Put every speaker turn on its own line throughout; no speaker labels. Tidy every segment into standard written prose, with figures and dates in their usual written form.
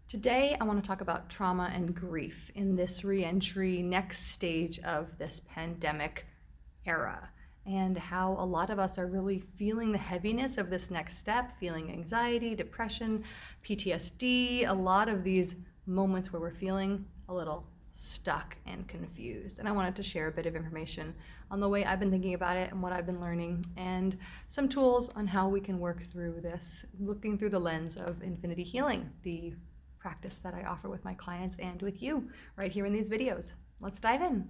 Today, I want to talk about trauma and grief in this re-entry next stage of this pandemic era, and how a lot of us are really feeling the heaviness of this next step, feeling anxiety, depression, PTSD, a lot of these moments where we're feeling a little stuck and confused. And I wanted to share a bit of information on the way I've been thinking about it and what I've been learning, and some tools on how we can work through this, looking through the lens of infinity healing, the practice that I offer with my clients and with you right here in these videos. Let's dive in.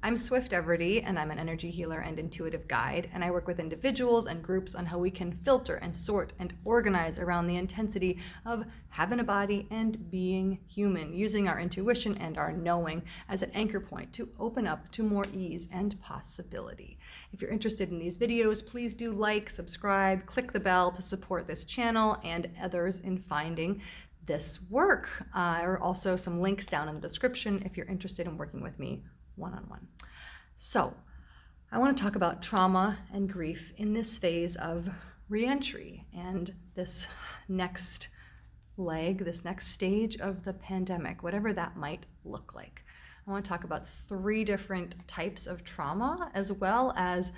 I'm Swift Everdy, and I'm an energy healer and intuitive guide, and I work with individuals and groups on how we can filter and sort and organize around the intensity of having a body and being human, using our intuition and our knowing as an anchor point to open up to more ease and possibility. If you're interested in these videos, please do like, subscribe, click the bell to support this channel and others in finding this work. There are also some links down in the description if you're interested in working with me one-on-one. So I want to talk about trauma and grief in this phase of re-entry and this next leg, this next stage of the pandemic, whatever that might look like. I want to talk about 3 different types of trauma, as well as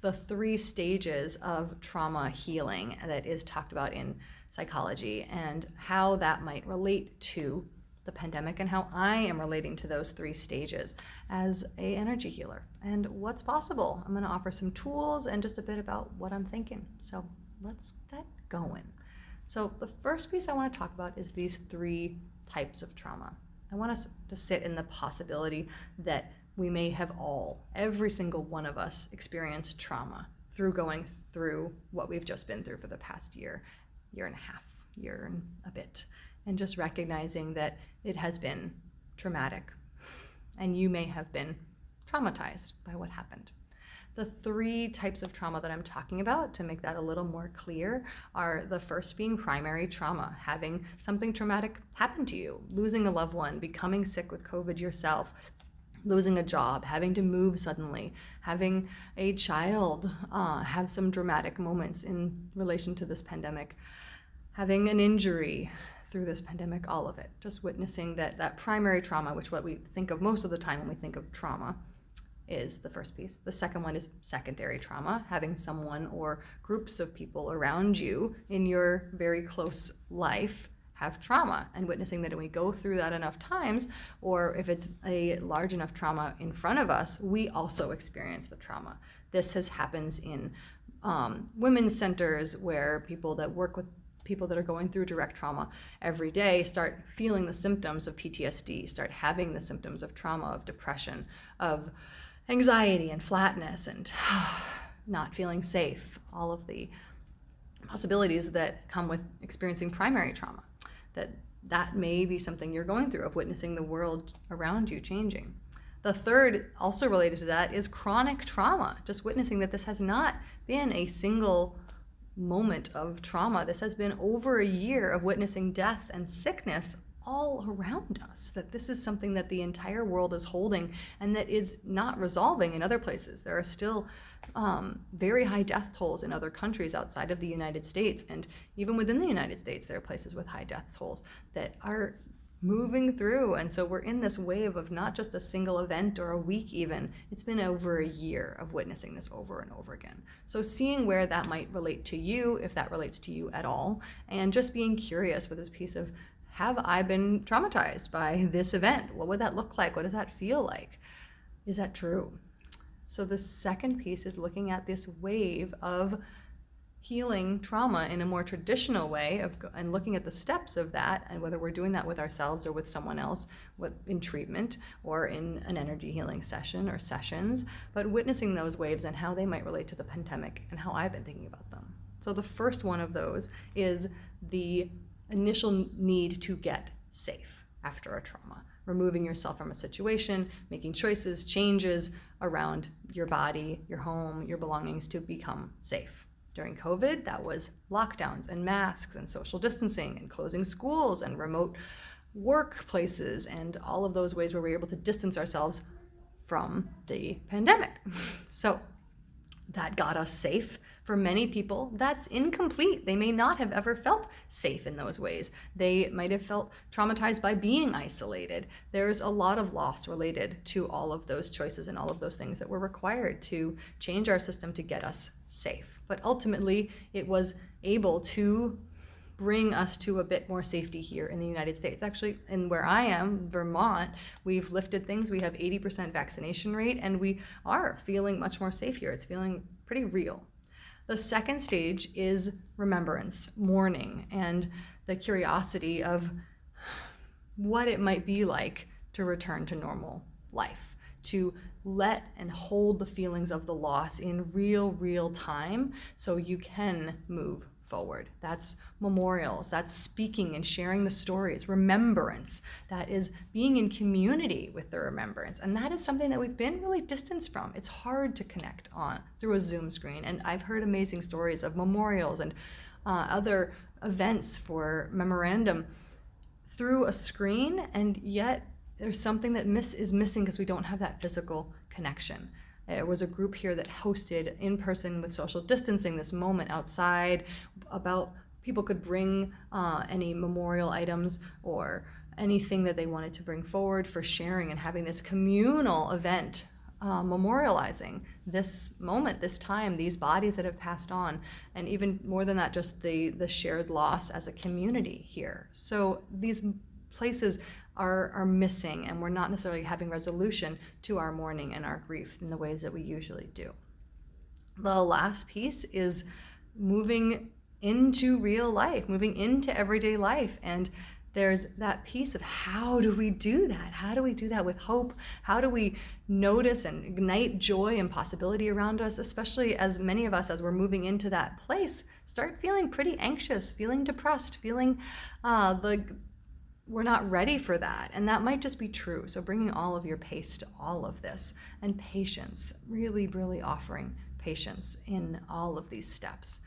the 3 stages of trauma healing that is talked about in psychology, and how that might relate to the pandemic and how I am relating to those 3 stages as an energy healer and what's possible. I'm going to offer some tools and just a bit about what I'm thinking. So let's get going. So the first piece I want to talk about is these 3 types of trauma. I want us to sit in the possibility that we may have every single one of us, experienced trauma through going through what we've just been through for the past year and a half, year and a bit. And just recognizing that it has been traumatic, and you may have been traumatized by what happened. The 3 types of trauma that I'm talking about, to make that a little more clear, are the first being primary trauma, having something traumatic happen to you, losing a loved one, becoming sick with COVID yourself, losing a job, having to move suddenly, having a child have some dramatic moments in relation to this pandemic, having an injury through this pandemic, all of it. Just witnessing that primary trauma, which what we think of most of the time when we think of trauma, is the first piece. The second one is secondary trauma, having someone or groups of people around you in your very close life have trauma, and witnessing that when we go through that enough times, or if it's a large enough trauma in front of us, we also experience the trauma. This happens in women's centers, where people that work with people that are going through direct trauma every day start feeling the symptoms of PTSD, start having the symptoms of trauma, of depression, of anxiety and flatness and not feeling safe, all of the possibilities that come with experiencing primary trauma. That may be something you're going through, of witnessing the world around you changing. The third, also related to that, is chronic trauma, just witnessing that this has not been a single moment of trauma. This has been over a year of witnessing death and sickness all around us, that this is something that the entire world is holding and that is not resolving in other places. There are still very high death tolls in other countries outside of the United States, and even within the United States there are places with high death tolls that are moving through. And so we're in this wave of not just a single event or a week even, it's been over a year of witnessing this over and over again. So seeing where that might relate to you, if that relates to you at all, and just being curious with this piece of, have I been traumatized by this event? What would that look like? What does that feel like? Is that true? So the second piece is looking at this wave of healing trauma in a more traditional way and looking at the steps of that, and whether we're doing that with ourselves or with someone else, in treatment or in an energy healing session or sessions, but witnessing those waves and how they might relate to the pandemic and how I've been thinking about them. So the first one of those is the initial need to get safe after a trauma, removing yourself from a situation, making choices, changes around your body, your home, your belongings to become safe. During COVID, that was lockdowns and masks and social distancing and closing schools and remote workplaces and all of those ways where we were able to distance ourselves from the pandemic. So that got us safe. For many people, that's incomplete. They may not have ever felt safe in those ways. They might have felt traumatized by being isolated. There's a lot of loss related to all of those choices and all of those things that were required to change our system to get us safe. But ultimately, it was able to bring us to a bit more safety here in the United States. Actually, in where I am, Vermont, we've lifted things. We have 80% vaccination rate, and we are feeling much more safe here. It's feeling pretty real. The second stage is remembrance, mourning, and the curiosity of what it might be like to return to normal life, to let and hold the feelings of the loss in real time so you can move forward. That's memorials, that's speaking and sharing the stories, remembrance, that is being in community with the remembrance. And that is something that we've been really distanced from. It's hard to connect on through a Zoom screen. And I've heard amazing stories of memorials and other events for memorandum through a screen, and yet there's something that is missing because we don't have that physical connection. There was a group here that hosted in person with social distancing this moment outside about people could bring any memorial items or anything that they wanted to bring forward for sharing and having this communal event memorializing this moment, this time, these bodies that have passed on, and even more than that, just the shared loss as a community here. So these places are missing, and we're not necessarily having resolution to our mourning and our grief in the ways that we usually do. The last piece is moving into real life, moving into everyday life. And there's that piece of how do we do that? How do we do that with hope? How do we notice and ignite joy and possibility around us, especially as many of us, as we're moving into that place, start feeling pretty anxious, feeling depressed, feeling we're not ready for that. And that might just be true. So bringing all of your pace to all of this, and patience, really offering patience in all of these steps.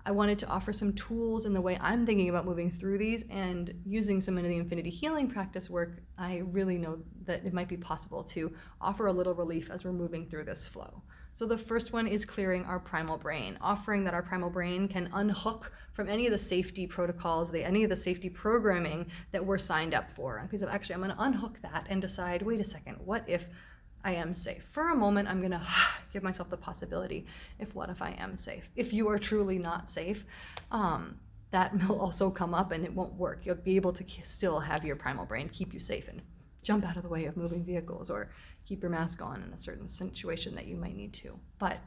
I wanted to offer some tools in the way I'm thinking about moving through these, and using some of the infinity healing practice work, I really know that it might be possible to offer a little relief as we're moving through this flow. So the first one is clearing our primal brain, offering that our primal brain can unhook from any of the safety protocols, any of the safety programming that we're signed up for. And because of actually, I'm going to unhook that and decide, wait a second, what if I am safe? For a moment, I'm going to give myself the possibility, what if I am safe? If you are truly not safe, that will also come up and it won't work. You'll be able to still have your primal brain keep you safe and jump out of the way of moving vehicles, or keep your mask on in a certain situation that you might need to. But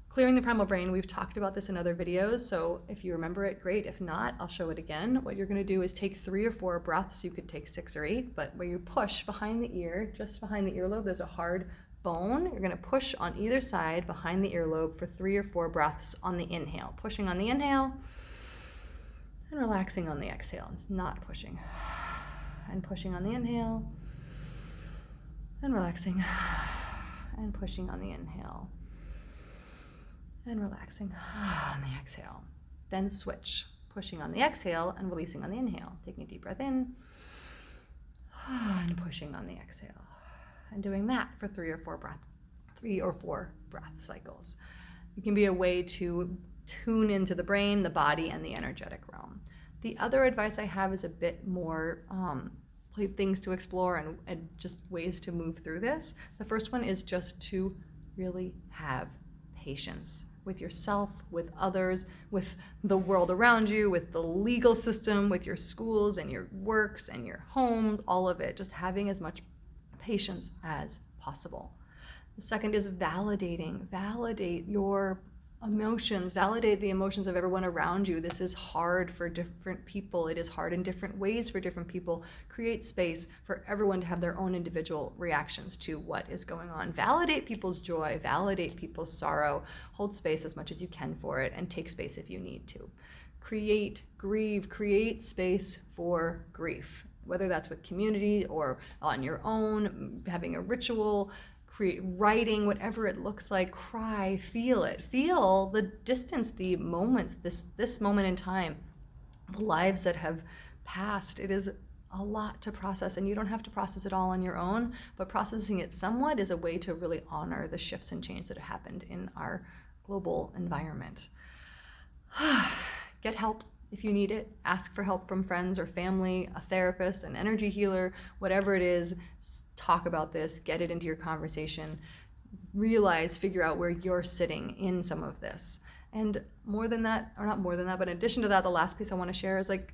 clearing the primal brain, we've talked about this in other videos, so if you remember it, great. If not, I'll show it again. What you're gonna do is take 3 or 4 breaths. You could take 6 or 8, but where you push behind the ear, just behind the earlobe, there's a hard bone. You're gonna push on either side behind the earlobe for 3 or 4 breaths on the inhale. Pushing on the inhale and relaxing on the exhale. It's not pushing. And pushing on the inhale and relaxing and pushing on the inhale and relaxing on the exhale. Then switch, pushing on the exhale and releasing on the inhale. Taking a deep breath in and pushing on the exhale, and doing that for 3 or 4 breath cycles. It can be a way to tune into the brain, the body, and the energetic realm. The other advice I have is a bit more things to explore and just ways to move through this. The first one is just to really have patience with yourself, with others, with the world around you, with the legal system, with your schools and your works and your home, all of it, just having as much patience as possible. The second is validate your emotions, validate the emotions of everyone around you. This is hard for different people. It is hard in different ways for different people. Create space for everyone to have their own individual reactions to what is going on. Validate people's joy, validate people's sorrow, hold space as much as you can for it, and take space if you need to. Grieve, create space for grief, whether that's with community or on your own, having a ritual, writing, whatever it looks like. Cry, feel it, feel the distance, the moments, this moment in time, the lives that have passed. It is a lot to process, and you don't have to process it all on your own, but processing it somewhat is a way to really honor the shifts and change that have happened in our global environment. Get help if you need it. Ask for help from friends or family, a therapist, an energy healer, whatever it is. Talk about this, get it into your conversation. Realize, figure out where you're sitting in some of this. And more than that, or not more than that, but in addition to that, the last piece I want to share is like,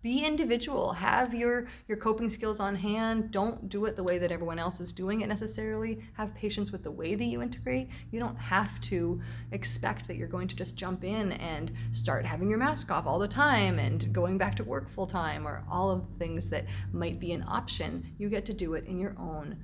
be individual. Have your coping skills on hand. Don't do it the way that everyone else is doing it necessarily. Have patience with the way that you integrate. You don't have to expect that you're going to just jump in and start having your mask off all the time and going back to work full time, or all of the things that might be an option. You get to do it in your own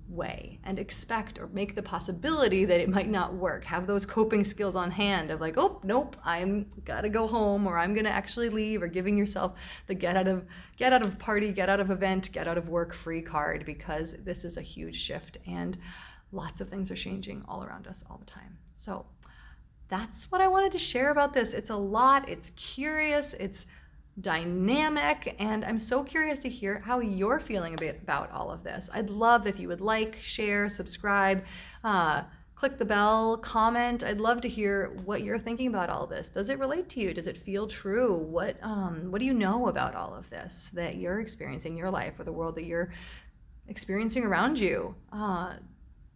way, and expect or make the possibility that it might not work. Have those coping skills on hand of like, oh nope, I'm gotta go home, or I'm gonna actually leave, or giving yourself the get out of party, get out of event, get out of work free card, because this is a huge shift and lots of things are changing all around us all the time. So that's what I wanted to share about this. It's a lot, it's curious, it's dynamic, and I'm so curious to hear how you're feeling about all of this. I'd love if you would like, share, subscribe, click the bell, comment. I'd love to hear what you're thinking about all this. Does it relate to you? Does it feel true? What do you know about all of this that you're experiencing in your life, or the world that you're experiencing around you?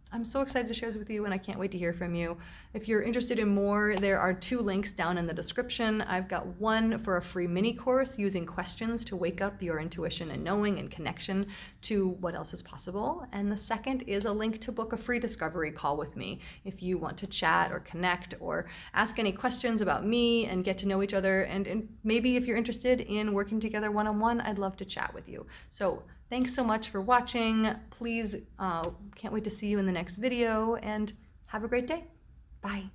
I'm so excited to share this with you, and I can't wait to hear from you. If you're interested in more, there are 2 links down in the description. I've got one for a free mini course using questions to wake up your intuition and knowing and connection to what else is possible. And the second is a link to book a free discovery call with me if you want to chat or connect or ask any questions about me and get to know each other. And maybe if you're interested in working together one-on-one, I'd love to chat with you. So thanks so much for watching. Please, can't wait to see you in the next video, and have a great day. Bye.